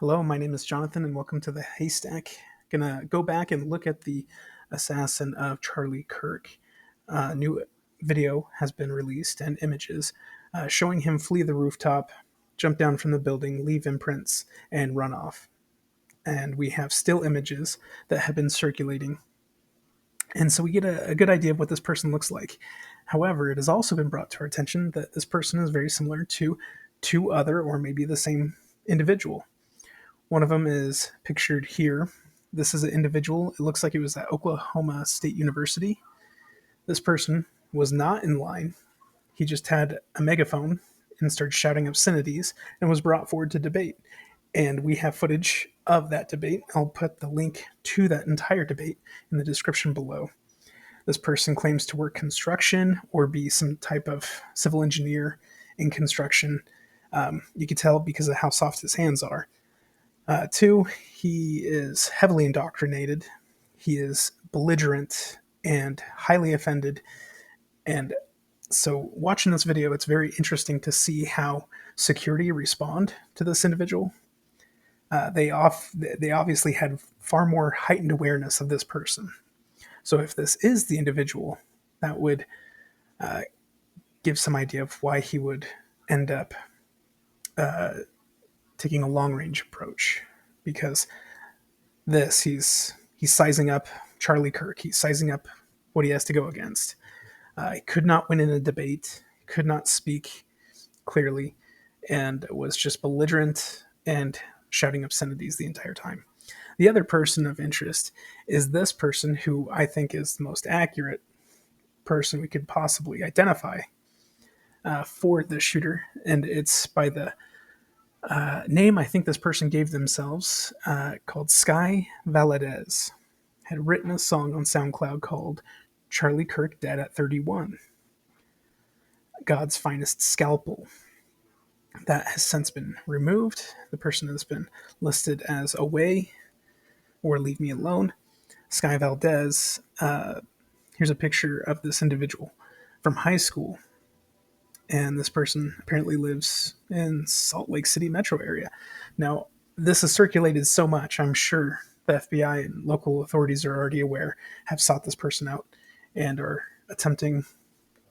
Hello, my name is Jonathan, and welcome to the Haystack. Gonna go back and look at the assassin of Charlie Kirk. New video has been released and images showing him flee the rooftop, jump down from the building, leave imprints, and run off. And we have still images that have been circulating, and so we get a good idea of what this person looks like. However, it has also been brought to our attention that this person is very similar to two other, or maybe the same individual. One of them is pictured here. This is an individual. It looks like it was at Oklahoma State University. This person was not in line. He just had a megaphone and started shouting obscenities and was brought forward to debate. And we have footage of that debate. I'll put the link to that entire debate in the description below. This person claims to work construction or be some type of civil engineer in construction. You can tell because of how soft his hands are. Two, he is heavily indoctrinated. He is belligerent and highly offended. And so watching this video, it's very interesting to see how security respond to this individual. They obviously had far more heightened awareness of this person. So if this is the individual, that would give some idea of why he would end up taking a long-range approach, because he's sizing up Charlie Kirk. He's sizing up what he has to go against. He could not win in a debate, could not speak clearly, and was just belligerent and shouting obscenities the entire time. The other person of interest is this person, who I think is the most accurate person we could possibly identify for the shooter, and it's by the name I think this person gave themselves, called Sky Valadez. Had written a song on SoundCloud called Charlie Kirk Dead at 31. God's Finest Scalpel. That has since been removed. The person has been listed as away or leave me alone. Sky Valdez. Here's a picture of this individual from high school. And this person apparently lives in Salt Lake City metro area. Now, this has circulated so much, I'm sure the FBI and local authorities are already aware, have sought this person out, and are attempting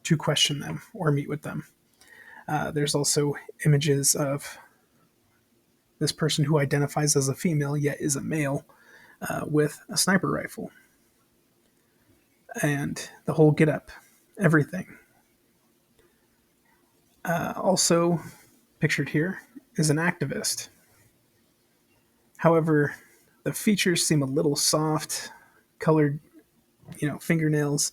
to question them or meet with them. There's also images of this person who identifies as a female yet is a male with a sniper rifle. And the whole get-up, everything. Also pictured here is an activist. However, the features seem a little soft, colored, fingernails.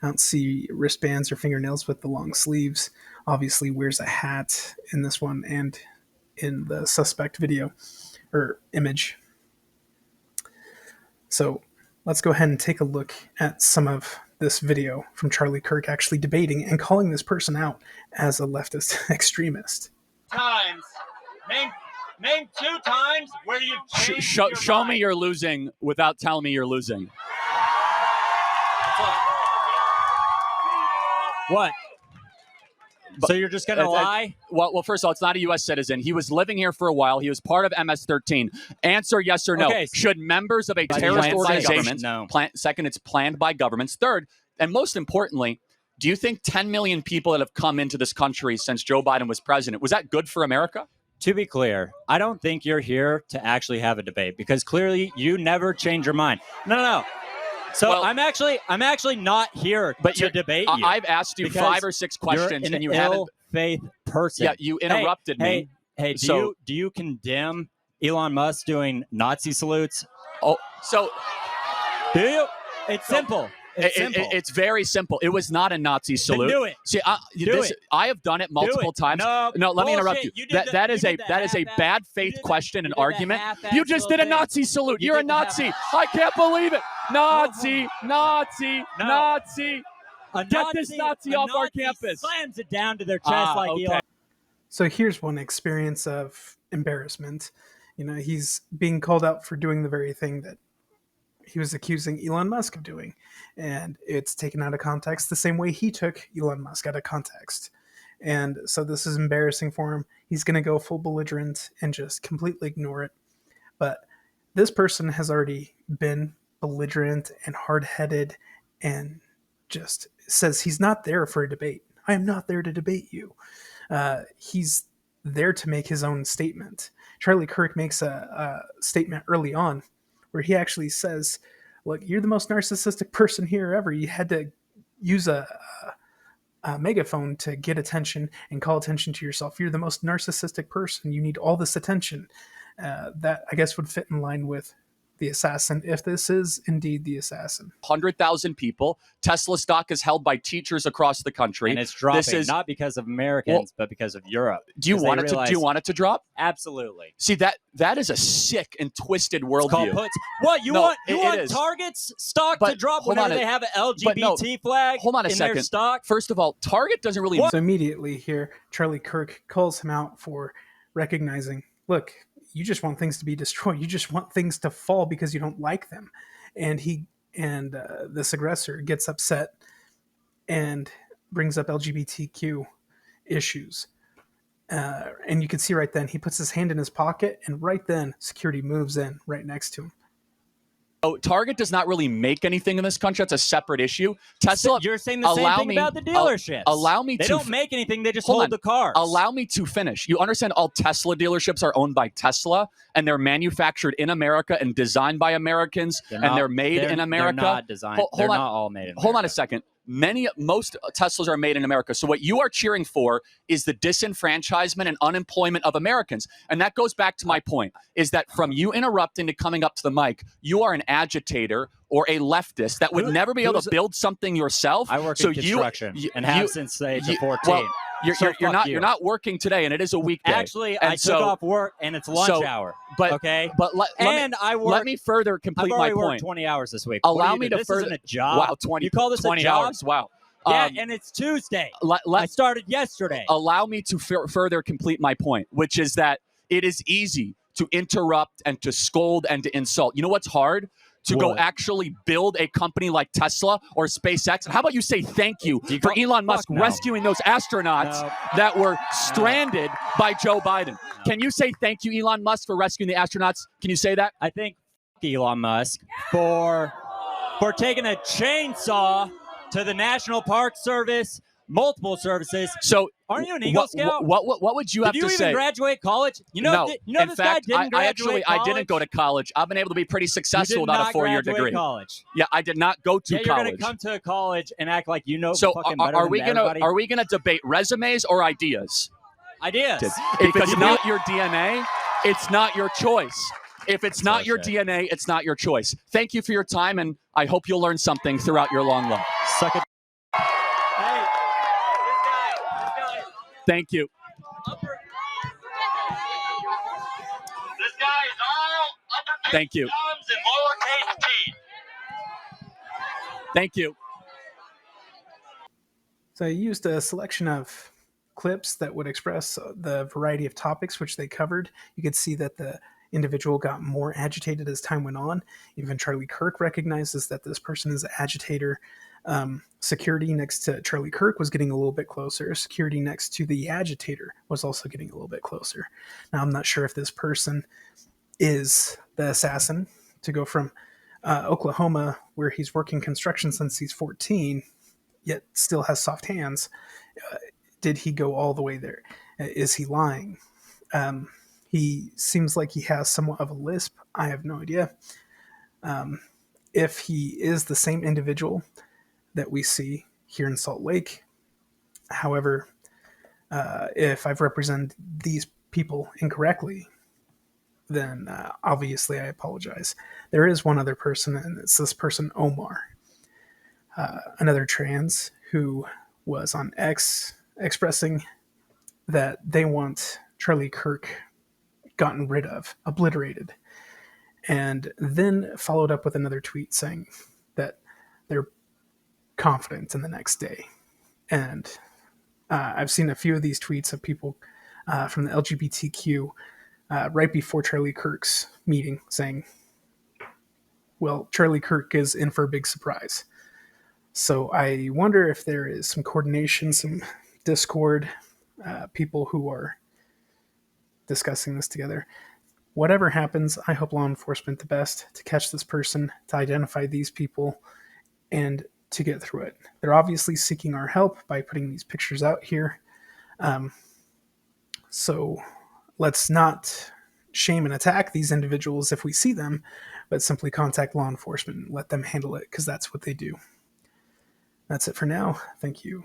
I don't see wristbands or fingernails with the long sleeves. Obviously wears a hat in this one and in the suspect video or image. So let's go ahead and take a look at some of this video from Charlie Kirk actually debating and calling this person out as a leftist extremist. Times. Name 2 times where you've changed your Show mind. me you're losing without telling me you're losing. What? So you're just gonna lie? Well, first of all, it's not a U.S. citizen. He was living here for a while. He was part of MS-13. Answer yes or no. Okay. Should members of a By terrorist planned by organization? government? No. Second, it's planned by governments. Third, and most importantly, do you think 10 million people that have come into this country since Joe Biden was president, was that good for America? To be clear, I don't think you're here to actually have a debate, because clearly you never change your mind. No. So Well, I'm actually not here to debate you. I've asked you because 5 or 6 questions, you're an and you haven't. ill-faith person. Yeah, you interrupted me. Hey, do you condemn Elon Musk doing Nazi salutes? Oh, so Do you? It's simple. It's simple. It's very simple. It was not a Nazi salute. Then do it. See, Do it. I have done it multiple times. No, let me interrupt you. bullshit. You did That the- is you a did the that is a half-ass- bad you faith did the- question and you did the argument. half-ass You just did a little Nazi thing. salute. You You're a did the Nazi. half-ass. I can't believe it. Nazi, Nazi, No. Nazi. A Get this Nazi off our campus. Slams it down to their chest like okay. Elon. So here's one experience of embarrassment. He's being called out for doing the very thing that he was accusing Elon Musk of doing. And it's taken out of context the same way he took Elon Musk out of context. And so this is embarrassing for him. He's going to go full belligerent and just completely ignore it. But this person has already been belligerent and hard-headed and just says he's not there for a debate. I am not there to debate you. He's there to make his own statement. Charlie Kirk makes a statement early on where he actually says, look, you're the most narcissistic person here ever. You had to use a megaphone to get attention and call attention to yourself. You're the most narcissistic person. You need all this attention. That, I guess, would fit in line with the assassin, if this is indeed the assassin. 100,000 people. Tesla stock is held by teachers across the country. And it's dropping, not because of Americans, but because of Europe. Do you want it to drop? Absolutely. See, that is a sick and twisted worldview. What, you want Target's stock to drop whenever they have an LGBT flag in their stock? First of all, Target doesn't really... So immediately here, Charlie Kirk calls him out for recognizing, look, you just want things to be destroyed. You just want things to fall because you don't like them. And this aggressor gets upset and brings up LGBTQ issues. And you can see right then, he puts his hand in his pocket, and right then, security moves in right next to him. Oh, Target does not really make anything in this country. That's a separate issue. Tesla, you're saying the same thing about the dealerships. Allow me they to... They don't make anything. They just hold the cars. Allow me to finish. You understand all Tesla dealerships are owned by Tesla, and they're manufactured in America and designed by Americans, they're made in America. They're not designed. They're not all made in America. Hold on a second. Most Teslas are made in America. So what you are cheering for is the disenfranchisement and unemployment of Americans. And that goes back to my point, is that from you interrupting to coming up to the mic, you are an agitator or a leftist that would never be able to build something yourself. I work in construction and have since the age of 14. Well, you're not working today, and it is a weekday. Actually, I took off work, and it's lunch hour. But let me further complete my point. I've already worked 20 hours this week. Allow me to this further. Isn't a job. Wow, 20. You call this 20 a job? hours? Wow. Yeah, and it's Tuesday. I started yesterday. Allow me to further complete my point, which is that it is easy to interrupt and to scold and to insult. You know what's hard? To go actually build a company like Tesla or SpaceX. And how about you say thank you for Elon Musk rescuing those astronauts that were stranded by Joe Biden? Can you say thank you, Elon Musk, for rescuing the astronauts? Can you say that? I think Elon Musk for taking a chainsaw to the National Park Service, multiple services. So, aren't you an Eagle Scout? What would you have to say? Did you even graduate college? No. In fact, I didn't go to college. I've been able to be pretty successful without a 4-year degree. College. Yeah, I did not go to college. You're going to come to college and act like you know fucking better are than we everybody? Are we gonna debate resumes or ideas? Ideas. If it's not your DNA, it's not your choice. If it's not your DNA, it's not your choice. Thank you for your time, and I hope you'll learn something throughout your long life. Suck it. Hey, this guy. Thank you. This guy is all uppercase Thank you. thumbs and lowercase t. Thank you. So I used a selection of clips that would express the variety of topics which they covered. You could see that the individual got more agitated as time went on. Even Charlie Kirk recognizes that this person is an agitator. Security next to Charlie Kirk was getting a little bit closer. Security next to the agitator was also getting a little bit closer. Now, I'm not sure if this person is the assassin. To go from Oklahoma, where he's working construction since he's 14, yet still has soft hands, did he go all the way there? Is he lying? He seems like he has somewhat of a lisp. I have no idea. If he is the same individual that we see here in Salt Lake, however, if I've represented these people incorrectly, then obviously I apologize. There is one other person, and it's this person, Omar, another trans who was on X expressing that they want Charlie Kirk gotten rid of, obliterated, and then followed up with another tweet saying that they're confident in the next day. And I've seen a few of these tweets of people from the LGBTQ right before Charlie Kirk's meeting saying, well, Charlie Kirk is in for a big surprise. So I wonder if there is some coordination, some Discord, people who are discussing this together. Whatever happens, I hope law enforcement the best to catch this person, to identify these people, and to get through it. They're obviously seeking our help by putting these pictures out here. So let's not shame and attack these individuals if we see them, but simply contact law enforcement and let them handle it, because that's what they do. That's it for now. Thank you.